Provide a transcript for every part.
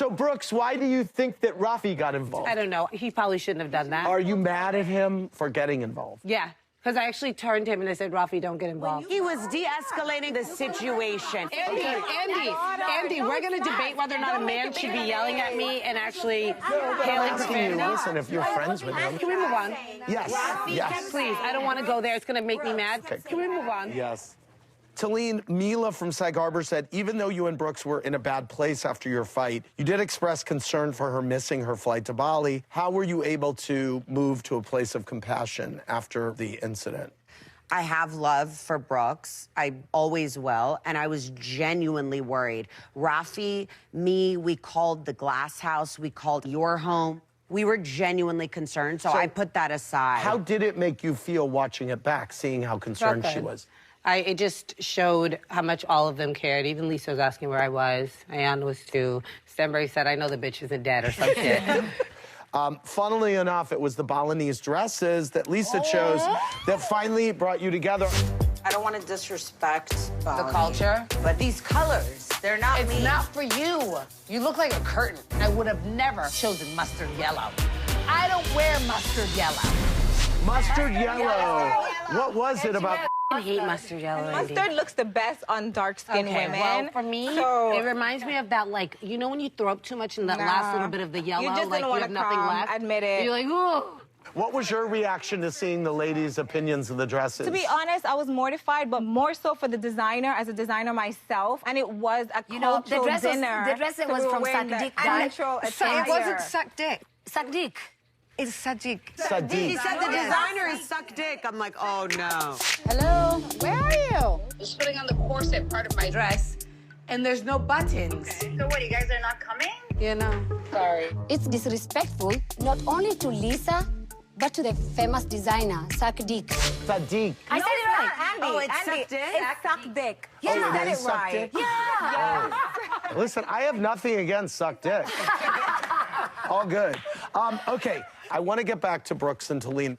So, Brooks, why do you think that Rafi got involved? I don't know. He probably shouldn't have done that. Are you mad at him for getting involved? Yeah. Because I actually turned to him and I said, Rafi, don't get involved. He was de-escalating the situation. Andy, we're going to debate whether or not a man should be yelling at me and actually hailing profanity. Listen, if you're friends with him. Can we move on? Yes. Yes. Please, I don't want to go there. It's going to make me mad. Okay. Can we move on? Yes. Taleen, Mila from Sag Harbor said, even though you and Brooks were in a bad place after your fight, you did express concern for her missing her flight to Bali. How were you able to move to a place of compassion after the incident? I have love for Brooks. I always will. And I was genuinely worried. Rafi, me, we called the glass house. We called your home. We were genuinely concerned, so I put that aside. How did it make you feel watching it back, seeing how concerned she was? It just showed how much all of them cared. Even Lisa was asking where I was. Ayan was too. Stanbury said, I know the bitch isn't dead or some shit. Funnily enough, it was the Balinese dresses that Lisa chose that finally brought you together. I don't want to disrespect The culture. but these colors, they're not me. It's not for you. You look like a curtain. I would have never chosen mustard yellow. I don't wear mustard yellow. Mustard yellow. What was it about? I hate mustard yellow, Andy. Mustard looks the best on dark-skinned women. Well, for me, it reminds me of that, like, you know when you throw up too much in that last little bit of the yellow? You just like, didn't want have to nothing come, left? admit it. You're like, ooh. What was your reaction to seeing the ladies' opinions of the dresses? To be honest, I was mortified, but more so for the designer, as a designer myself. And it was a cultural dinner. The dress was from Sadik. It wasn't suck dick. Suck dick. It's Sadiq. Sadiq. He said the designer is suck dick. I'm like, oh no. Hello, where are you? I was putting on the corset part of my dress, and there's no buttons. So what, you guys are not coming? You know. Sorry. It's disrespectful not only to Lisa, but to the famous designer, Sadiq. Sadiq. I said it right. Andy, it's suck dick? It's suck dick. Oh, You said it it is suck right. dick? Yeah. Listen, I have nothing against suck dick. All good. Okay, I want to get back to Brooks and Taleen.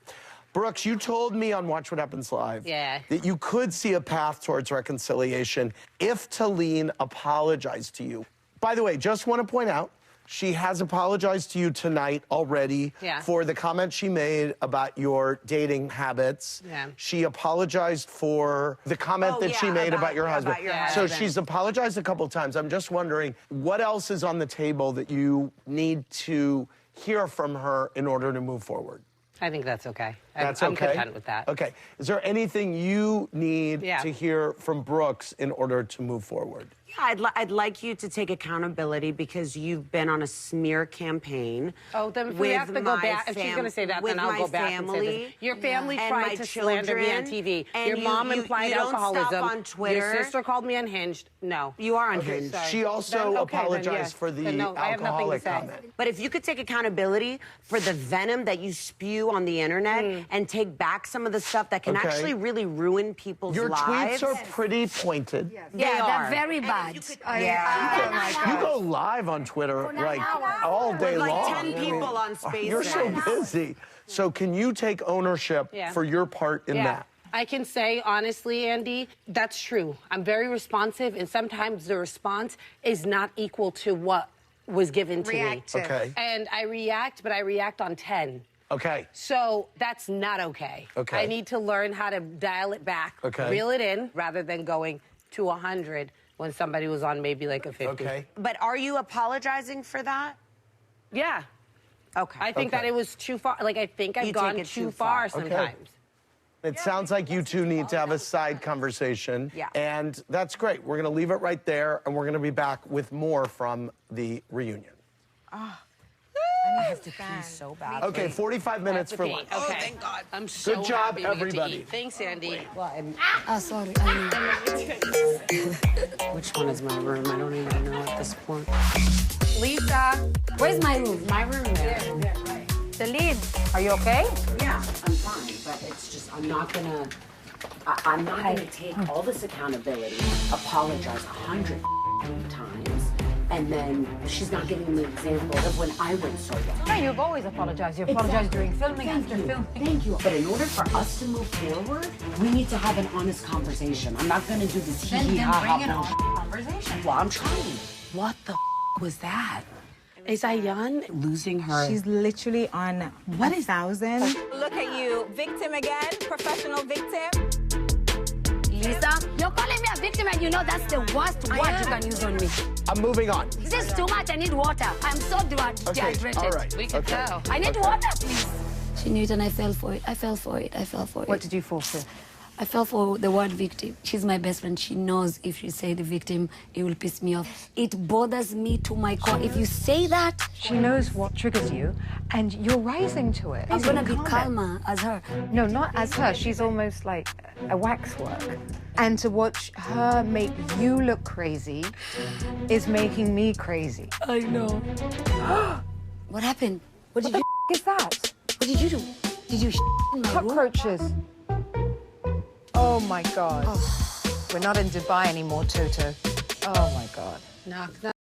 Brooks, you told me on Watch What Happens Live that you could see a path towards reconciliation if Taleen apologized to you. By the way, just want to point out, she has apologized to you tonight already for the comment she made about your dating habits. She apologized for the comment that she made about your husband. So she's apologized a couple of times. I'm just wondering, what else is on the table that you need to hear from her in order to move forward? I think that's okay. I'm content with that. Okay. Is there anything you need to hear from Brooks in order to move forward? Yeah, I'd like you to take accountability because you've been on a smear campaign. Oh, then if we have to go back, if she's going to say that, then I'll go back and say this. Your family tried to slander me on TV. Your mom implied alcoholism. Stop on Twitter. Your sister called me unhinged. No. You are unhinged. She also apologized for the alcoholic comment. But if you could take accountability for the venom that you spew on the internet and take back some of the stuff that can actually really ruin people's lives. Your tweets are pretty pointed. Yeah, they're very bad. You go live on Twitter like all day long. Like 10 people on Space. You're so busy. So can you take ownership for your part in that? I can say, honestly, Andy, that's true. I'm very responsive, and sometimes the response is not equal to what was given to me. Okay. And I react, but I react on 10. Okay. So that's not okay. Okay. I need to learn how to dial it back, reel it in, rather than going to 100 when somebody was on maybe like a 50. Okay. But are you apologizing for that? Yeah. Okay. I think that it was too far. Like, I think I've gone too far sometimes. It sounds like you two need to have a side conversation. Yeah. And that's great. We're going to leave it right there, and we're going to be back with more from the reunion. I have to pee so bad. Okay, 45 minutes for lunch. Okay. Oh, thank God. I'm so Good job, happy we get to everybody. eat. Thanks, Andy. Sorry. Which one is my room? I don't even know at this point. Lisa. Where's my room? My room there. Taleen, are you okay? Yeah, I'm fine, but it's just, I'm not gonna take all this accountability, apologize 100 times, and then she's not giving me an example of when I went so wrong. No, you've always apologized. You apologized during filming, after filming. Thank you. But in order for us to move forward, we need to have an honest conversation. I'm not gonna do this Then bring an hee-hee-ha-ha honest conversation. Well, I'm trying. What the was that? Is Ayan losing her? She's literally on What 1,000. Look at you, victim again, professional victim. Lisa, you're calling me a victim and you know that's the worst word you can use on me. I'm moving on. This is too much. I need water. I'm so dehydrated. All right. We can tell. I need water, please. She knew it and I fell for it. I fell for it. What did you fall for? I fell for the word victim. She's my best friend. She knows if she say the victim, it will piss me off. It bothers me to my core. If you say that... She knows what triggers you, and you're rising to it. I'm gonna be calmer as her. No, not as her. She's almost like a waxwork. And to watch her make you look crazy is making me crazy. I know. What happened? What did you... Is that? What did you do? Did you in my room? Cockroaches. Oh my God. Oh. We're not in Dubai anymore, Toto. Oh my God. Knock, knock.